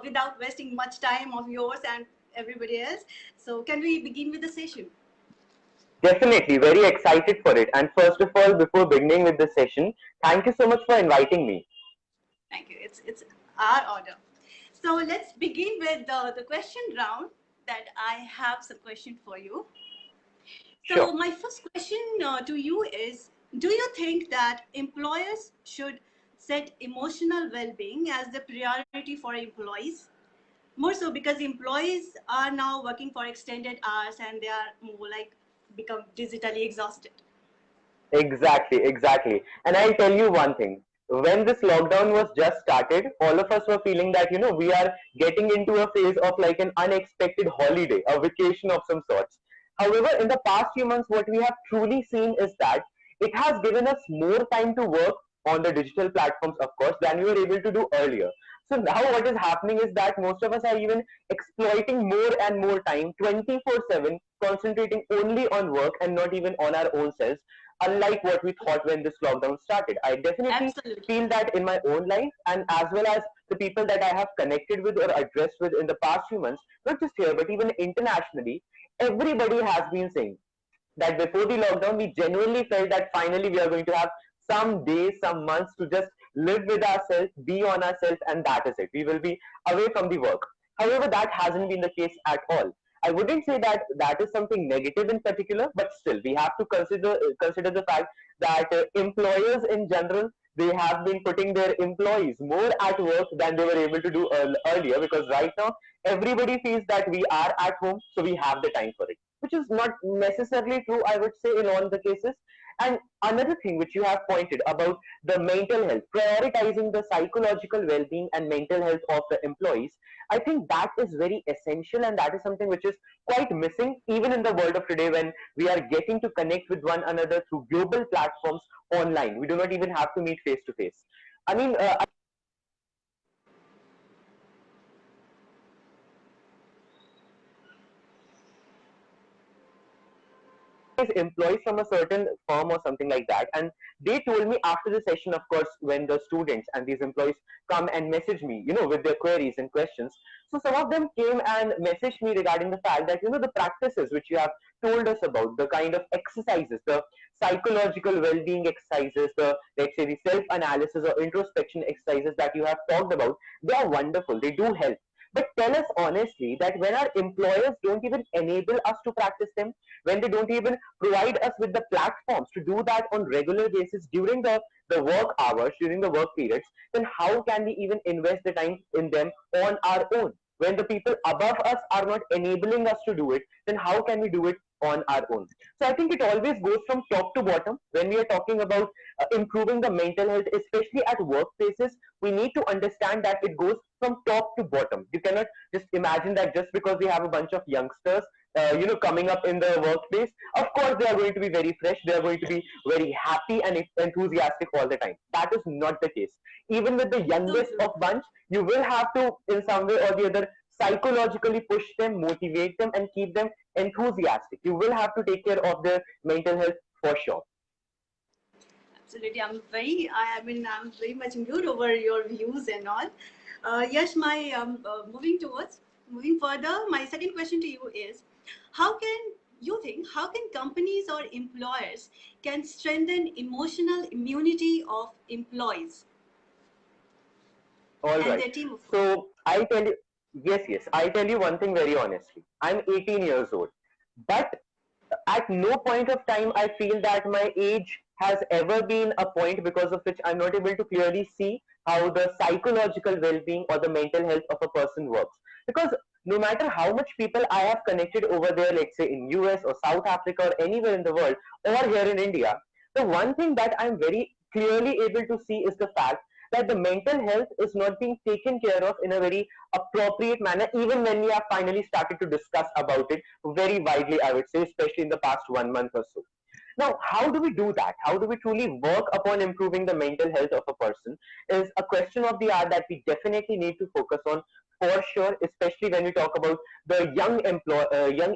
without wasting much time of yours and everybody else, so can we begin with the session? Definitely, very excited for it. And first of all, before beginning with the session, thank you so much for inviting me. Thank you. It's our order. So let's begin with the question round. That I have some question for you. So Sure. my first question to you is: do you think that employers should set emotional well-being as the priority for employees? More so because employees are now working for extended hours and they are more like become digitally exhausted. Exactly. And I'll tell you one thing. When this lockdown was just started, all of us were feeling that, we are getting into a phase of like an unexpected holiday, a vacation of some sorts. However, in the past few months, what we have truly seen is that it has given us more time to work on the digital platforms, of course, than we were able to do earlier. So now what is happening is that most of us are even exploiting more and more time 24/7, concentrating only on work and not even on our own selves, unlike what we thought when this lockdown started. I definitely Absolutely. feel that in my own life, and as well as the people that I have connected with or addressed with in the past few months, not just here, but even internationally, everybody has been saying that before the lockdown, we genuinely felt that finally we are going to have some days, some months to just live with ourselves, be on ourselves, and that is it. We will be away from the work. However, that hasn't been the case at all. I wouldn't say that that is something negative in particular, but still, we have to consider the fact that employers in general, they have been putting their employees more at work than they were able to do earlier, because right now everybody feels that we are at home, so we have the time for it, which is not necessarily true, I would say, in all the cases. And another thing which you have pointed about the mental health, prioritizing the psychological well-being and mental health of the employees, I think that is very essential, and that is something which is quite missing even in the world of today, when we are getting to connect with one another through global platforms online. We do not even have to meet face to face. I mean, employees from a certain firm or something like that, and they told me after the session, of course, when the students and these employees come and message me, with their queries and questions. So some of them came and messaged me regarding the fact that, the practices which you have told us about, the kind of exercises, the psychological well-being exercises, the, let's say, the self-analysis or introspection exercises that you have talked about, they are wonderful, they do help. But tell us honestly that when our employers don't even enable us to practice them, when they don't even provide us with the platforms to do that on regular basis during the work hours, during the work periods, then how can we even invest the time in them on our own? When the people above us are not enabling us to do it, then how can we do it on our own? So I think it always goes from top to bottom when we are talking about improving the mental health, especially at workplaces. We need to understand that it goes from top to bottom. You cannot just imagine that just because we have a bunch of youngsters coming up in the workplace, of course they are going to be very fresh, they are going to be very happy and enthusiastic all the time. That is not the case. Even with the So youngest true. of bunch, you will have to, in some way or the other, psychologically push them, motivate them, and keep them enthusiastic. You will have to take care of their mental health for sure. Absolutely. I'm very much imbued over your views and all. Yes, my moving further, my second question to you is, how can companies or employers can strengthen emotional immunity of employees All and right. their team, of course? So I tell you, yes, I tell you one thing very honestly. I'm 18 years old, but at no point of time I feel that my age has ever been a point because of which I'm not able to clearly see how the psychological well-being or the mental health of a person works. Because no matter how much people I have connected over there, let's say in US or South Africa or anywhere in the world or here in India, the one thing that I'm very clearly able to see is the fact that the mental health is not being taken care of in a very appropriate manner, even when we have finally started to discuss about it very widely, I would say, especially in the past 1 month or so. Now, how do we do that? How do we truly work upon improving the mental health of a person is a question of the hour that we definitely need to focus on for sure, especially when we talk about the young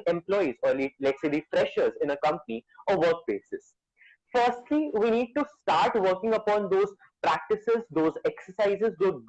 employees, or let's say the freshers in a company or workplaces. Firstly, we need to start working upon those practices, those exercises, those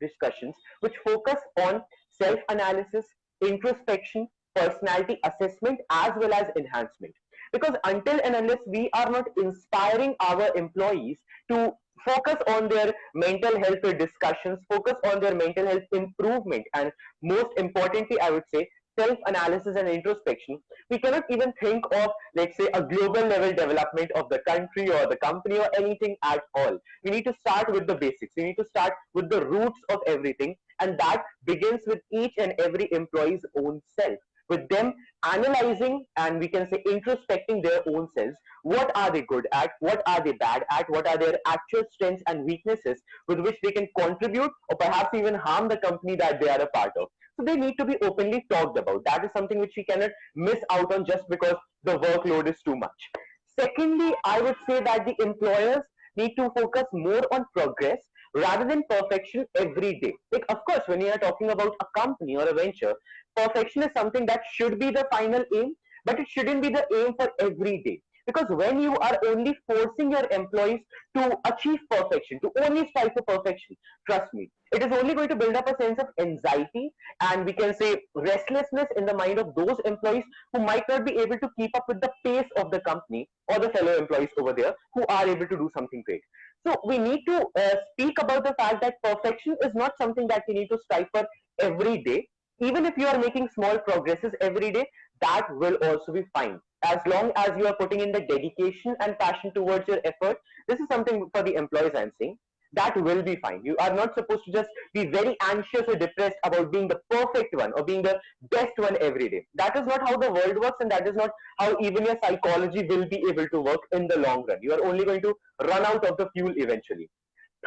discussions which focus on self-analysis, introspection, personality assessment, as well as enhancement. Because until and unless we are not inspiring our employees to focus on their mental health discussions, focus on their mental health improvement, and most importantly, I would say self analysis and introspection, we cannot even think of, let's say, a global level development of the country or the company or anything at all. We need to start with the basics. We need to start with the roots of everything, and that begins with each and every employee's own self, with them analyzing and we can say introspecting their own selves. What are they good at? What are they bad at? What are their actual strengths and weaknesses with which they can contribute or perhaps even harm the company that they are a part of? So they need to be openly talked about. That is something which we cannot miss out on just because the workload is too much. Secondly, I would say that the employers need to focus more on progress rather than perfection every day. Like, of course, when you are talking about a company or a venture, perfection is something that should be the final aim, but it shouldn't be the aim for every day. Because when you are only forcing your employees to achieve perfection, to only strive for perfection, trust me, it is only going to build up a sense of anxiety and we can say restlessness in the mind of those employees who might not be able to keep up with the pace of the company or the fellow employees over there who are able to do something great. So we need to speak about the fact that perfection is not something that we need to strive for every day. Even if you are making small progresses every day, that will also be fine. As long as you are putting in the dedication and passion towards your effort, this is something for the employees I'm saying. That will be fine. You are not supposed to just be very anxious or depressed about being the perfect one or being the best one every day. That is not how the world works, and that is not how even your psychology will be able to work in the long run. You are only going to run out of the fuel eventually.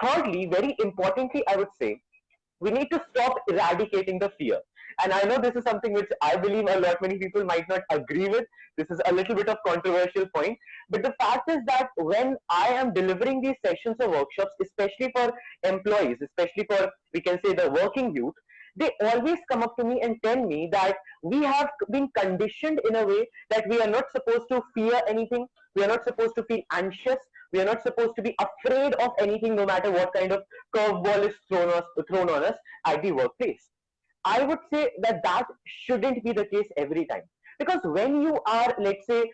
Thirdly, very importantly, I would say we need to stop eradicating the fear. And I know this is something which I believe a lot many people might not agree with. This is a little bit of controversial point, but the fact is that when I am delivering these sessions or workshops, especially for employees, especially for we can say the working youth, they always come up to me and tell me that we have been conditioned in a way that we are not supposed to fear anything, we are not supposed to feel anxious, we are not supposed to be afraid of anything, no matter what kind of curveball is thrown on us at the workplace. I would say that that shouldn't be the case every time. Because when you are, let's say,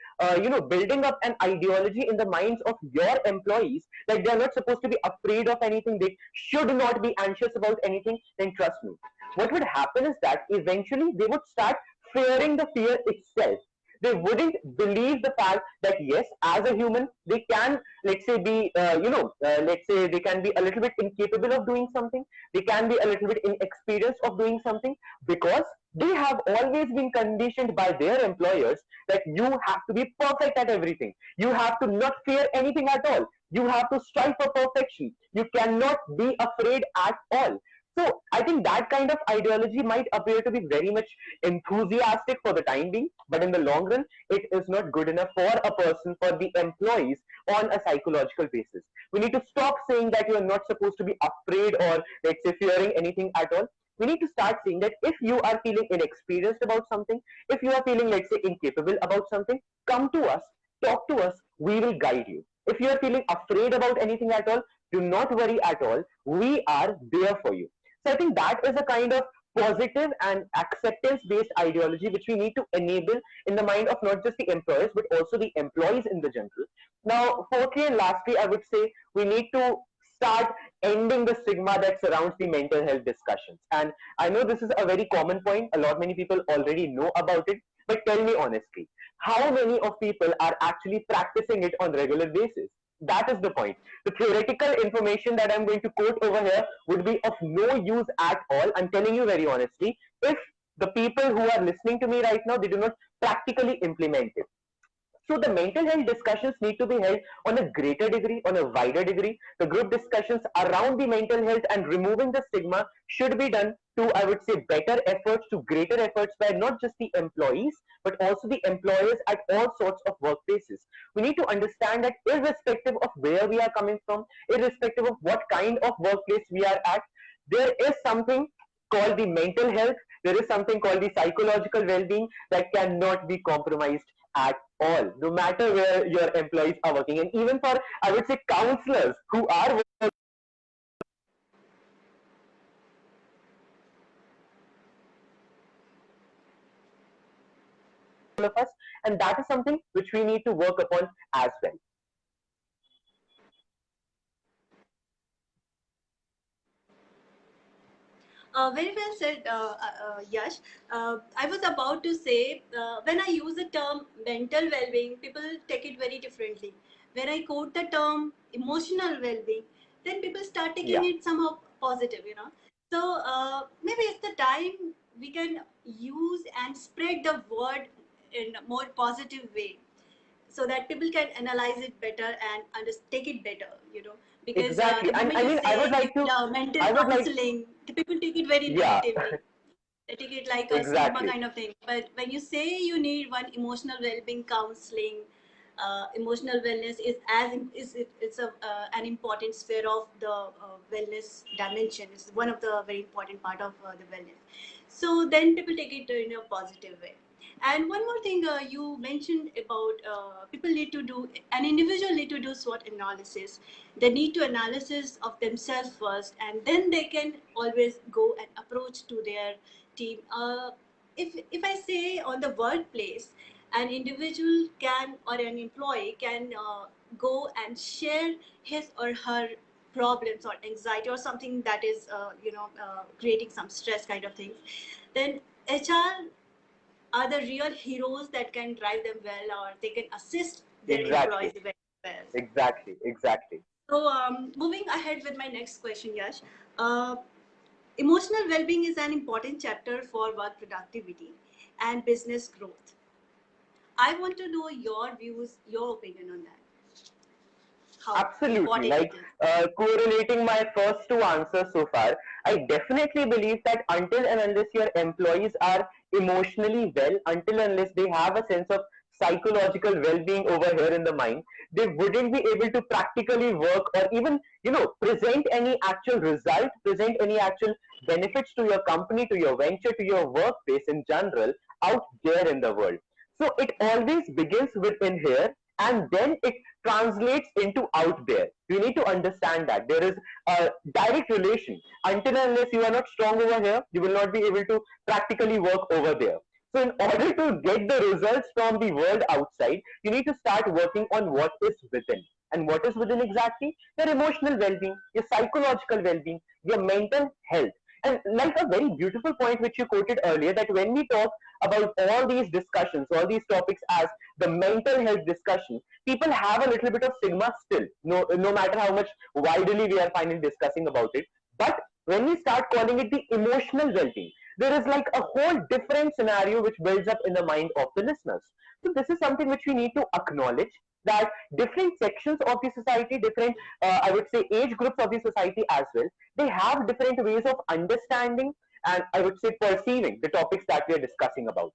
building up an ideology in the minds of your employees that they are not supposed to be afraid of anything, they should not be anxious about anything, then trust me, what would happen is that eventually they would start fearing the fear itself. They wouldn't believe the fact that yes, as a human they can, let's say, be let's say they can be a little bit incapable of doing something, they can be a little bit inexperienced of doing something, because they have always been conditioned by their employers that you have to be perfect at everything, you have to not fear anything at all, you have to strive for perfection, you cannot be afraid at all. So I think that kind of ideology might appear to be very much enthusiastic for the time being, but in the long run, it is not good enough for a person, for the employees on a psychological basis. We need to stop saying that you are not supposed to be afraid or, let's say, fearing anything at all. We need to start saying that if you are feeling inexperienced about something, if you are feeling, let's say, incapable about something, come to us, talk to us, we will guide you. If you are feeling afraid about anything at all, do not worry at all. We are there for you. So I think that is a kind of positive and acceptance based ideology which we need to enable in the mind of not just the employers but also the employees in the general. Now, fourthly and lastly, I would say we need to start ending the stigma that surrounds the mental health discussions. And I know this is a very common point, a lot many people already know about it, but tell me honestly, how many of people are actually practicing it on regular basis? That is the point. The theoretical information that I'm going to quote over here would be of no use at all. I'm telling you very honestly, if the people who are listening to me right now, they do not practically implement it. So the mental health discussions need to be held on a greater degree, on a wider degree. The group discussions around the mental health and removing the stigma should be done to, I would say, better efforts, to greater efforts by not just the employees, but also the employers at all sorts of workplaces. We need to understand that irrespective of where we are coming from, irrespective of what kind of workplace we are at, there is something called the mental health, there is something called the psychological well-being that cannot be compromised at all, no matter where your employees are working. And even for, I would say, counselors who are of us, and that is something which we need to work upon as well. Very well said, Yash. I was about to say, when I use the term mental well being, people take it very differently. When I quote the term emotional well being, then people start taking Yeah, it somehow positive. So maybe it's the time we can use and spread the word in a more positive way, so that people can analyze it better and take it better. Because exactly. the And moment I you mean, I would say like to, mental I would like, counseling, the people take it very yeah, negatively. They take it like a stigma exactly, kind of thing. But when you say you need one emotional well-being counseling, emotional wellness is it's an important sphere of the wellness dimension. It's one of the very important part of the wellness. So then people take it in a positive way. And one more thing, you mentioned about people need to do, an individual need to do SWOT analysis. They need to analysis of themselves first, and then they can always go and approach to their team. If I say on the workplace, an individual can, or an employee can go and share his or her problems or anxiety or something that is creating some stress kind of things, then HR are the real heroes that can drive them well, or they can assist their employees exactly, very well. exactly, exactly. So, moving ahead with my next question, Yash. Uh, Emotional well-being is an important chapter for work productivity and business growth. I want to know your views, your opinion on that. How Absolutely. important Like it is. correlating my first two answers so far, I definitely believe that until and unless your employees are emotionally well, until and unless they have a sense of psychological well-being over here in the mind, they wouldn't be able to practically work or even, present any actual result, present any actual benefits to your company, to your venture, to your workplace in general out there in the world. So it always begins within here, and then it translates into out there. You need to understand that there is a direct relation. Until and unless you are not strong over here, you will not be able to practically work over there. So, in order to get the results from the world outside, you need to start working on what is within. And what is within exactly? Your emotional well being, your psychological well being, your mental health. And like a very beautiful point which you quoted earlier, that when we talk about all these discussions, all these topics as the mental health discussion, people have a little bit of stigma still, no matter how much widely we are finally discussing about it. But when we start calling it the emotional well-being, there is like a whole different scenario which builds up in the mind of the listeners. So this is something which we need to acknowledge, that different sections of the society, different, I would say, age groups of the society as well, they have different ways of understanding and, I would say, perceiving the topics that we are discussing about.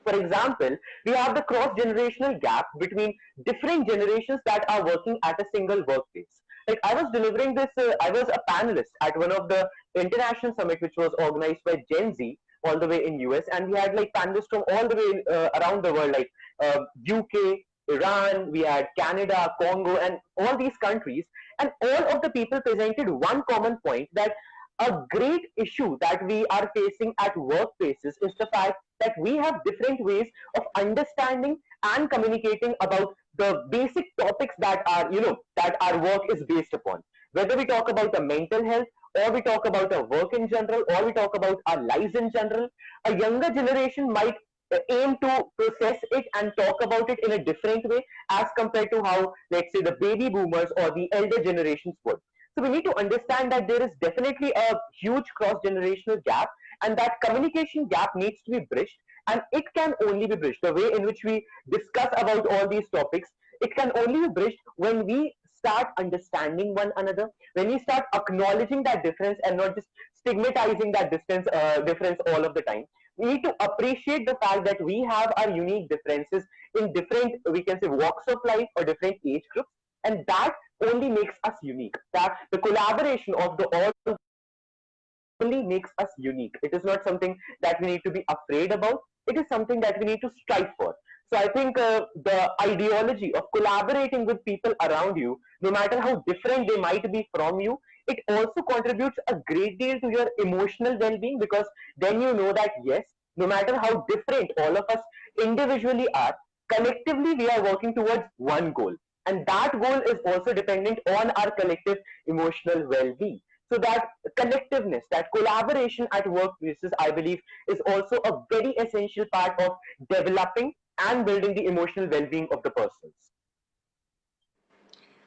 For example, we have the cross generational gap between different generations that are working at a single workplace. Like I was delivering this, I was a panelist at one of the international summit which was organized by Gen Z all the way in US, and we had like panelists from all the way around the world, like UK, Iran, we had Canada, Congo, and all these countries, and all of the people presented one common point, that a great issue that we are facing at workplaces is the fact that we have different ways of understanding and communicating about the basic topics that our work is based upon. Whether we talk about the mental health, or we talk about our work in general, or we talk about our lives in general, a younger generation might aim to process it and talk about it in a different way as compared to how, let's say, the baby boomers or the elder generations would. So we need to understand that there is definitely a huge cross generational gap, and that communication gap needs to be bridged. And it can only be bridged, the way in which we discuss about all these topics, it can only be bridged when we start understanding one another, when we start acknowledging that difference and not just stigmatizing that difference all of the time. We need to appreciate the fact that we have our unique differences in different, we can say, walks of life or different age groups, and that only makes us unique. That the collaboration of the all only makes us unique. It is not something that we need to be afraid about. It is something that we need to strive for. So I think the ideology of collaborating with people around you, no matter how different they might be from you, it also contributes a great deal to your emotional well-being, because then you know that yes, no matter how different all of us individually are, collectively we are working towards one goal. And that goal is also dependent on our collective emotional well-being. So that collectiveness, that collaboration at workplaces, I believe, is also a very essential part of developing and building the emotional well-being of the persons.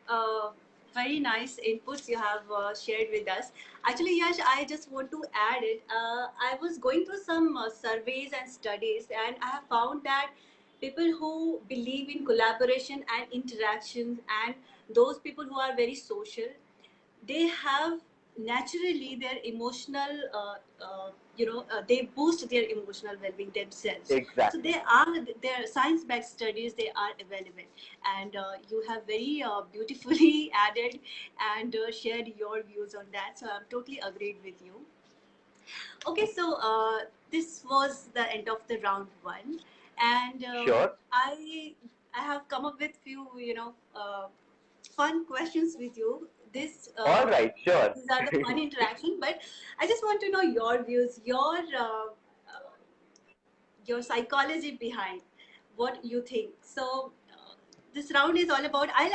Uh, very nice inputs you have shared with us. Actually, Yash, I just want to add it. I was going through some surveys and studies, and I have found that people who believe in collaboration and interactions, and those people who are very social, they have naturally their emotional they boost their emotional well-being themselves. So Exactly. they are, their science-backed studies, they are available. And you have very beautifully added and shared your views on that, so I'm totally agreed with you. Okay, so this was the end of the round one, and Sure. I have come up with few fun questions with you. All right. Sure. These are the fun interaction, but I just want to know your views, your psychology behind what you think. So this round is all about. I'll